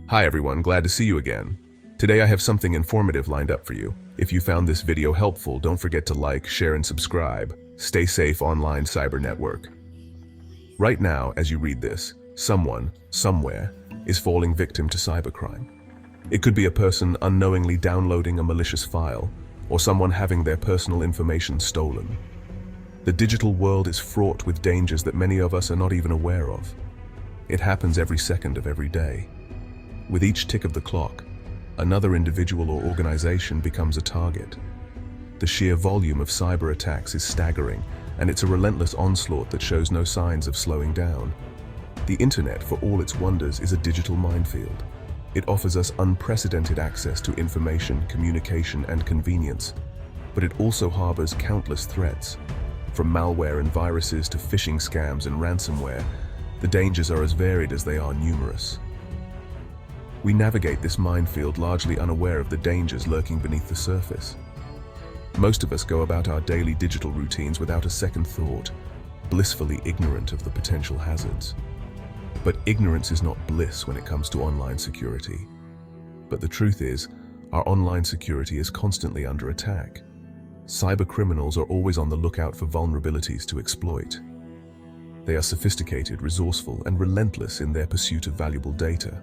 Hi everyone, glad to see you again. Today I have something informative lined up for you. If you found this video helpful, don't forget to like, share, and subscribe. Stay safe online cyber network. Right now, as you read this, someone, somewhere, is falling victim to cybercrime. It could be a person unknowingly downloading a malicious file, or someone having their personal information stolen. The digital world is fraught with dangers that many of us are not even aware of. It happens every second of every day. With each tick of the clock, another individual or organization becomes a target. The sheer volume of cyber attacks is staggering, and it's a relentless onslaught that shows no signs of slowing down. The internet, for all its wonders, is a digital minefield. It offers us unprecedented access to information, communication, and convenience, but it also harbors countless threats. From malware and viruses to phishing scams and ransomware, the dangers are as varied as they are numerous. We navigate this minefield largely unaware of the dangers lurking beneath the surface. Most of us go about our daily digital routines without a second thought, blissfully ignorant of the potential hazards. But ignorance is not bliss when it comes to online security. But the truth is, our online security is constantly under attack. Cyber criminals are always on the lookout for vulnerabilities to exploit. They are sophisticated, resourceful, and relentless in their pursuit of valuable data.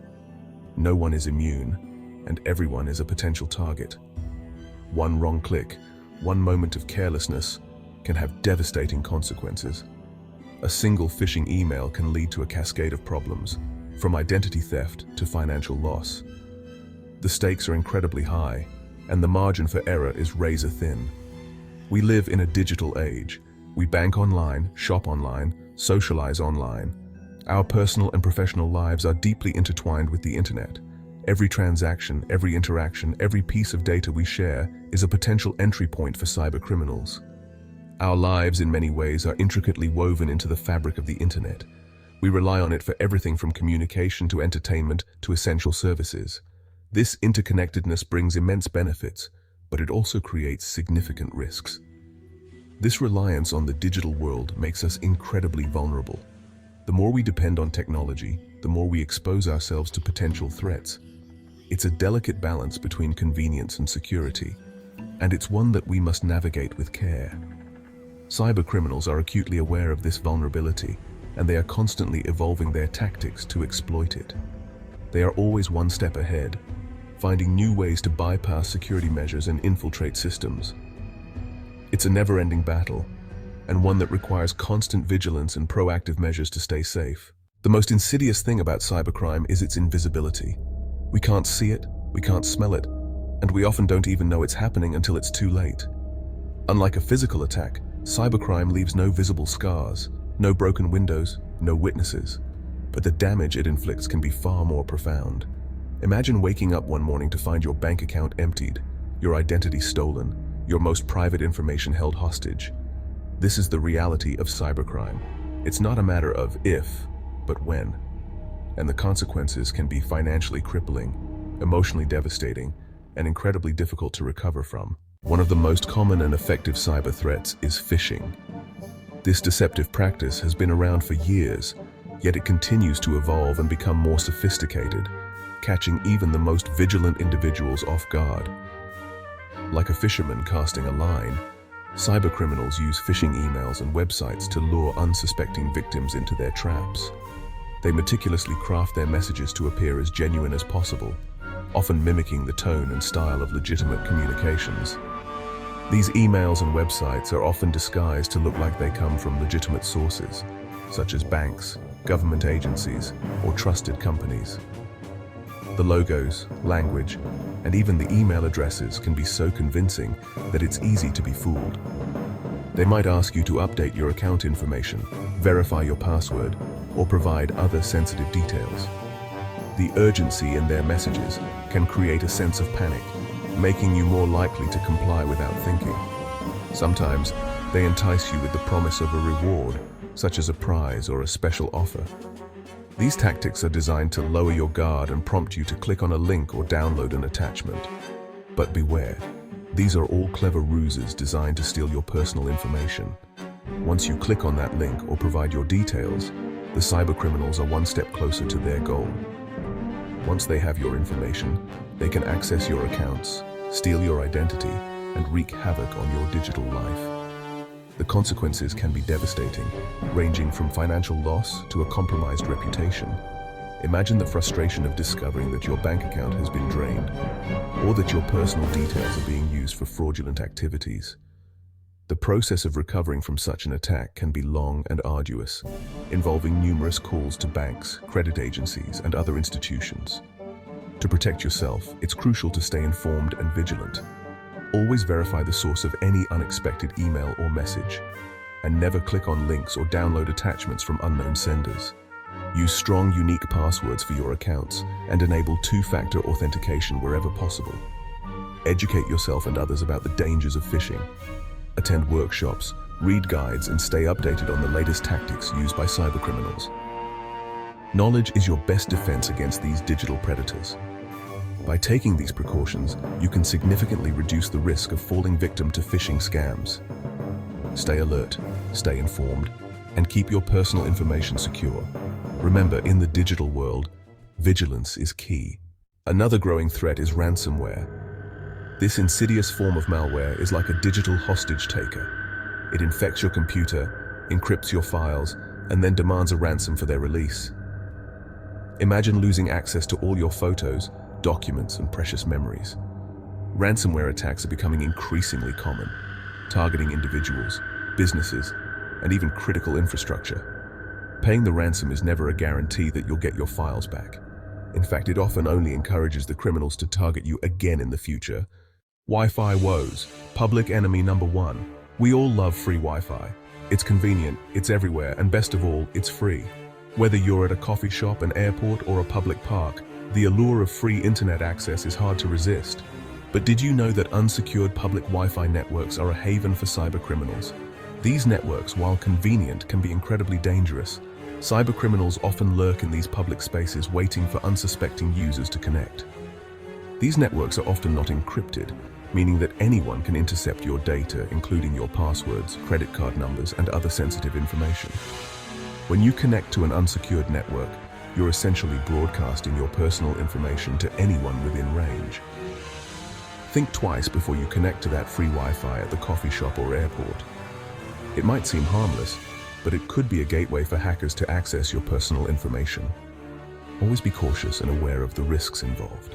No one is immune, and everyone is a potential target. One wrong click, one moment of carelessness can have devastating consequences. A single phishing email can lead to a cascade of problems, from identity theft to financial loss. The stakes are incredibly high, and the margin for error is razor thin. We live in a digital age. We bank online, shop online, socialize online. Our personal and professional lives are deeply intertwined with the internet. Every transaction, every interaction, every piece of data we share is a potential entry point for cyber criminals. Our lives, in many ways, are intricately woven into the fabric of the internet. We rely on it for everything from communication to entertainment to essential services. This interconnectedness brings immense benefits, but it also creates significant risks. This reliance on the digital world makes us incredibly vulnerable. The more we depend on technology, the more we expose ourselves to potential threats. It's a delicate balance between convenience and security, and it's one that we must navigate with care. Cyber criminals are acutely aware of this vulnerability, and they are constantly evolving their tactics to exploit it. They are always one step ahead, finding new ways to bypass security measures and infiltrate systems. It's a never-ending battle, and one that requires constant vigilance and proactive measures to stay safe. The most insidious thing about cybercrime is its invisibility. We can't see it, we can't smell it, and we often don't even know it's happening until it's too late. Unlike a physical attack, cybercrime leaves no visible scars, no broken windows, no witnesses. But the damage it inflicts can be far more profound. Imagine waking up one morning to find your bank account emptied, your identity stolen, your most private information held hostage. This is the reality of cybercrime. It's not a matter of if, but when. And the consequences can be financially crippling, emotionally devastating, and incredibly difficult to recover from. One of the most common and effective cyber threats is phishing. This deceptive practice has been around for years, yet it continues to evolve and become more sophisticated, catching even the most vigilant individuals off guard. Like a fisherman casting a line, cybercriminals use phishing emails and websites to lure unsuspecting victims into their traps. They meticulously craft their messages to appear as genuine as possible, often mimicking the tone and style of legitimate communications. These emails and websites are often disguised to look like they come from legitimate sources, such as banks, government agencies, or trusted companies. The logos, language, and even the email addresses can be so convincing that it's easy to be fooled. They might ask you to update your account information, verify your password, or provide other sensitive details. The urgency in their messages can create a sense of panic, making you more likely to comply without thinking. Sometimes, they entice you with the promise of a reward, such as a prize or a special offer. These tactics are designed to lower your guard and prompt you to click on a link or download an attachment. But beware, these are all clever ruses designed to steal your personal information. Once you click on that link or provide your details, the cybercriminals are one step closer to their goal. Once they have your information, they can access your accounts, steal your identity, and wreak havoc on your digital life. The consequences can be devastating, ranging from financial loss to a compromised reputation. Imagine the frustration of discovering that your bank account has been drained, or that your personal details are being used for fraudulent activities. The process of recovering from such an attack can be long and arduous, involving numerous calls to banks, credit agencies, and other institutions. To protect yourself, it's crucial to stay informed and vigilant. Always verify the source of any unexpected email or message, and never click on links or download attachments from unknown senders. Use strong, unique passwords for your accounts and enable two-factor authentication wherever possible. Educate yourself and others about the dangers of phishing. Attend workshops, read guides, and stay updated on the latest tactics used by cybercriminals. Knowledge is your best defense against these digital predators. By taking these precautions, you can significantly reduce the risk of falling victim to phishing scams. Stay alert, stay informed, and keep your personal information secure. Remember, in the digital world, vigilance is key. Another growing threat is ransomware. This insidious form of malware is like a digital hostage taker. It infects your computer, encrypts your files, and then demands a ransom for their release. Imagine losing access to all your photos, documents, and precious memories. Ransomware attacks are becoming increasingly common, targeting individuals, businesses, and even critical infrastructure. Paying the ransom is never a guarantee that you'll get your files back. In fact, it often only encourages the criminals to target you again in the future. Wi-Fi woes, public enemy number one. We all love free Wi-Fi. It's convenient, it's everywhere, and best of all, it's free. Whether you're at a coffee shop, an airport, or a public park, the allure of free internet access is hard to resist. But did you know that unsecured public Wi-Fi networks are a haven for cybercriminals? These networks, while convenient, can be incredibly dangerous. Cybercriminals often lurk in these public spaces waiting for unsuspecting users to connect. These networks are often not encrypted, meaning that anyone can intercept your data, including your passwords, credit card numbers, and other sensitive information. When you connect to an unsecured network, you're essentially broadcasting your personal information to anyone within range. Think twice before you connect to that free Wi-Fi at the coffee shop or airport. It might seem harmless, but it could be a gateway for hackers to access your personal information. Always be cautious and aware of the risks involved.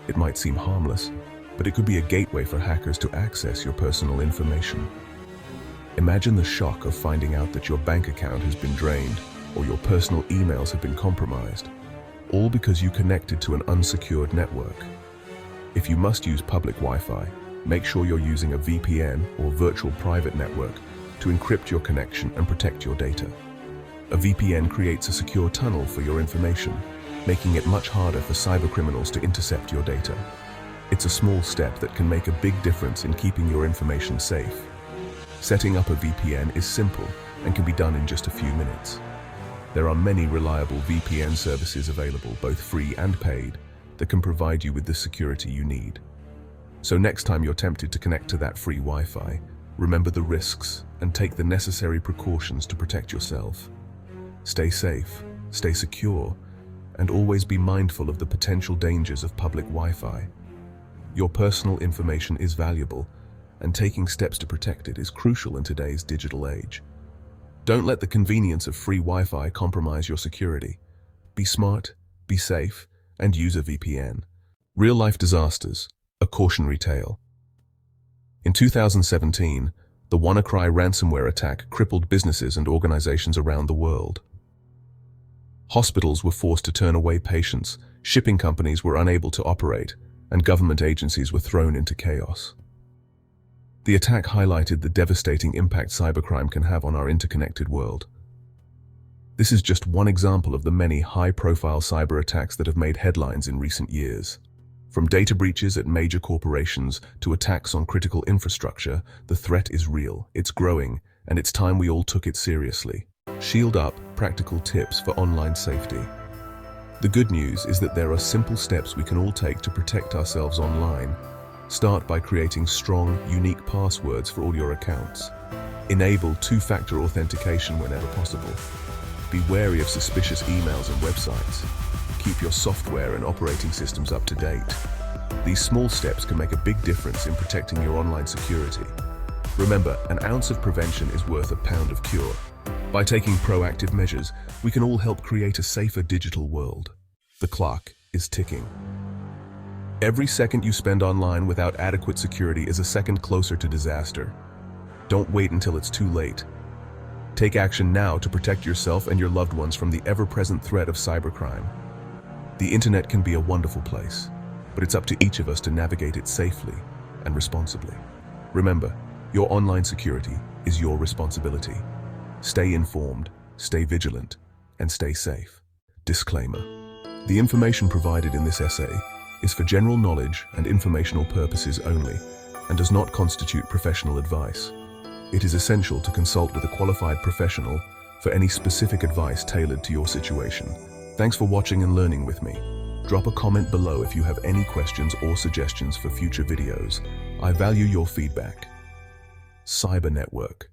It might seem harmless, but it could be a gateway for hackers to access your personal information. Imagine the shock of finding out that your bank account has been drained or your personal emails have been compromised, all because you connected to an unsecured network. If you must use public Wi-Fi, make sure you're using a VPN or virtual private network to encrypt your connection and protect your data. A VPN creates a secure tunnel for your information, making it much harder for cybercriminals to intercept your data. It's a small step that can make a big difference in keeping your information safe. Setting up a VPN is simple and can be done in just a few minutes. There are many reliable VPN services available, both free and paid, that can provide you with the security you need. So next time you're tempted to connect to that free Wi-Fi, remember the risks and take the necessary precautions to protect yourself. Stay safe, stay secure, and always be mindful of the potential dangers of public Wi-Fi. Your personal information is valuable, and taking steps to protect it is crucial in today's digital age. Don't let the convenience of free Wi-Fi compromise your security. Be smart, be safe, and use a VPN. Real-life disasters, a cautionary tale. In 2017, the WannaCry ransomware attack crippled businesses and organizations around the world. Hospitals were forced to turn away patients, shipping companies were unable to operate, and government agencies were thrown into chaos. The attack highlighted the devastating impact cybercrime can have on our interconnected world. This is just one example of the many high-profile cyber attacks that have made headlines in recent years. From data breaches at major corporations to attacks on critical infrastructure, the threat is real, it's growing, and it's time we all took it seriously. Shield Up, practical tips for online safety. The good news is that there are simple steps we can all take to protect ourselves online. Start by creating strong, unique passwords for all your accounts. Enable two-factor authentication whenever possible. Be wary of suspicious emails and websites. keep your software and operating systems up to date. These small steps can make a big difference in protecting your online security. Remember, an ounce of prevention is worth a pound of cure. By taking proactive measures, we can all help create a safer digital world. The clock is ticking. Every second you spend online without adequate security is a second closer to disaster. Don't wait until it's too late. Take action now to protect yourself and your loved ones from the ever-present threat of cybercrime. The internet can be a wonderful place, but it's up to each of us to navigate it safely and responsibly. Remember, your online security is your responsibility. Stay informed, stay vigilant, and stay safe. Disclaimer: the information provided in this essay is for general knowledge and informational purposes only and does not constitute professional advice. It is essential to consult with a qualified professional for any specific advice tailored to your situation. Thanks for watching and learning with me. Drop a comment below if you have any questions or suggestions for future videos. I value your feedback. Cyber Network.